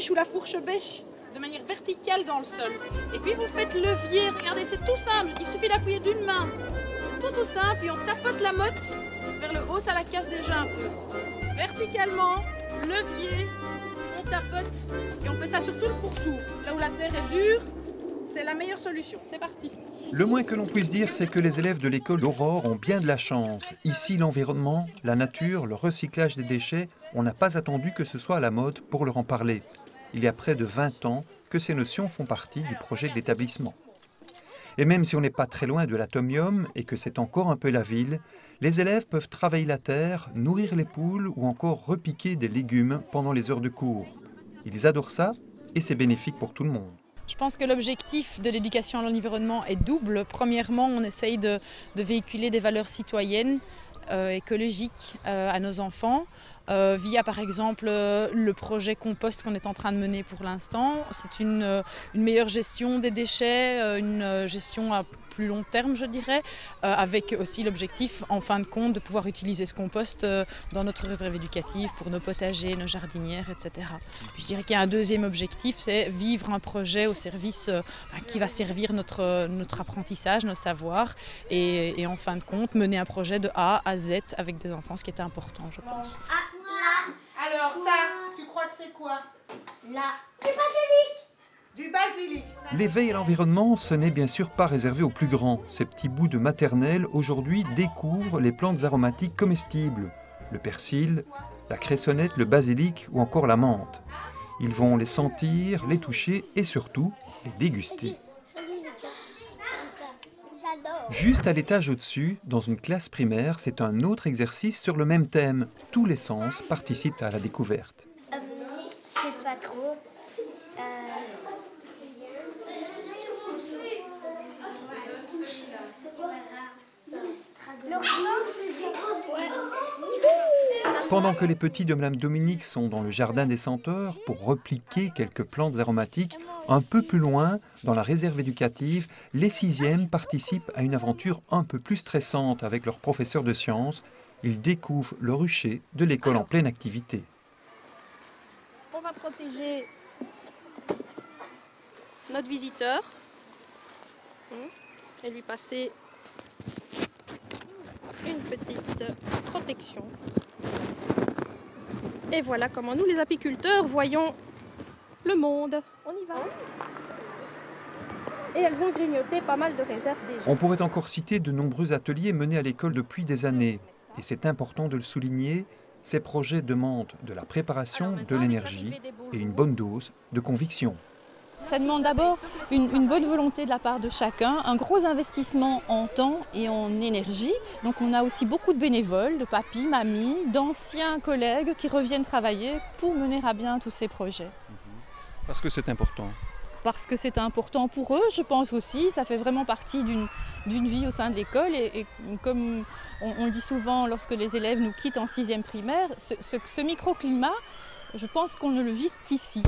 bêche ou la fourche bêche de manière verticale dans le sol. Et puis vous faites levier, regardez, c'est tout simple, il suffit d'appuyer d'une main. Tout simple, et on tapote la motte vers le haut, ça la casse déjà un peu. Verticalement, levier, on tapote, et on fait ça sur tout le pourtour. Là où la terre est dure, c'est la meilleure solution. C'est parti. Le moins que l'on puisse dire, c'est que les élèves de l'école d'Aurore ont bien de la chance. Ici, l'environnement, la nature, le recyclage des déchets, on n'a pas attendu que ce soit à la mode pour leur en parler. Il y a près de 20 ans que ces notions font partie du projet de l'établissement. Et même si on n'est pas très loin de l'atomium et que c'est encore un peu la ville, les élèves peuvent travailler la terre, nourrir les poules ou encore repiquer des légumes pendant les heures de cours. Ils adorent ça et c'est bénéfique pour tout le monde. Je pense que l'objectif de l'éducation à l'environnement est double. Premièrement, on essaye de véhiculer des valeurs citoyennes, écologiques à nos enfants, via par exemple le projet compost qu'on est en train de mener pour l'instant. C'est une meilleure gestion des déchets, une gestion à plus long terme je dirais, avec aussi l'objectif en fin de compte de pouvoir utiliser ce compost dans notre réserve éducative pour nos potagers, nos jardinières, etc. Puis je dirais qu'il y a un deuxième objectif, c'est vivre un projet au service qui va servir notre apprentissage, nos savoirs et en fin de compte mener un projet de A à Z avec des enfants, ce qui est important je pense. Alors ça, tu crois que c'est quoi? Là, du basilic. Du basilic. L'éveil à l'environnement, ce n'est bien sûr pas réservé aux plus grands. Ces petits bouts de maternelle, aujourd'hui, découvrent les plantes aromatiques comestibles. Le persil, la cressonnette, le basilic ou encore la menthe. Ils vont les sentir, les toucher et surtout les déguster. Juste à l'étage au-dessus, dans une classe primaire, c'est un autre exercice sur le même thème. Tous les sens participent à la découverte. Je sais pas trop. Pendant que les petits de Madame Dominique sont dans le jardin des senteurs pour repliquer quelques plantes aromatiques, un peu plus loin, dans la réserve éducative, les 6e participent à une aventure un peu plus stressante avec leur professeur de sciences. Ils découvrent le rucher de l'école en pleine activité. On va protéger notre visiteur et lui passer une petite protection. Et voilà comment nous les apiculteurs voyons le monde. On y va. Et elles ont grignoté pas mal de réserves déjà. On pourrait encore citer de nombreux ateliers menés à l'école depuis des années. Et c'est important de le souligner, ces projets demandent de la préparation, de l'énergie et une bonne dose de conviction. Ça demande d'abord une bonne volonté de la part de chacun, un gros investissement en temps et en énergie. Donc on a aussi beaucoup de bénévoles, de papis, mamies, d'anciens collègues qui reviennent travailler pour mener à bien tous ces projets. Parce que c'est important. Parce que c'est important pour eux, je pense aussi, ça fait vraiment partie d'une vie au sein de l'école et comme on le dit souvent lorsque les élèves nous quittent en 6e primaire, ce microclimat, je pense qu'on ne le vit qu'ici.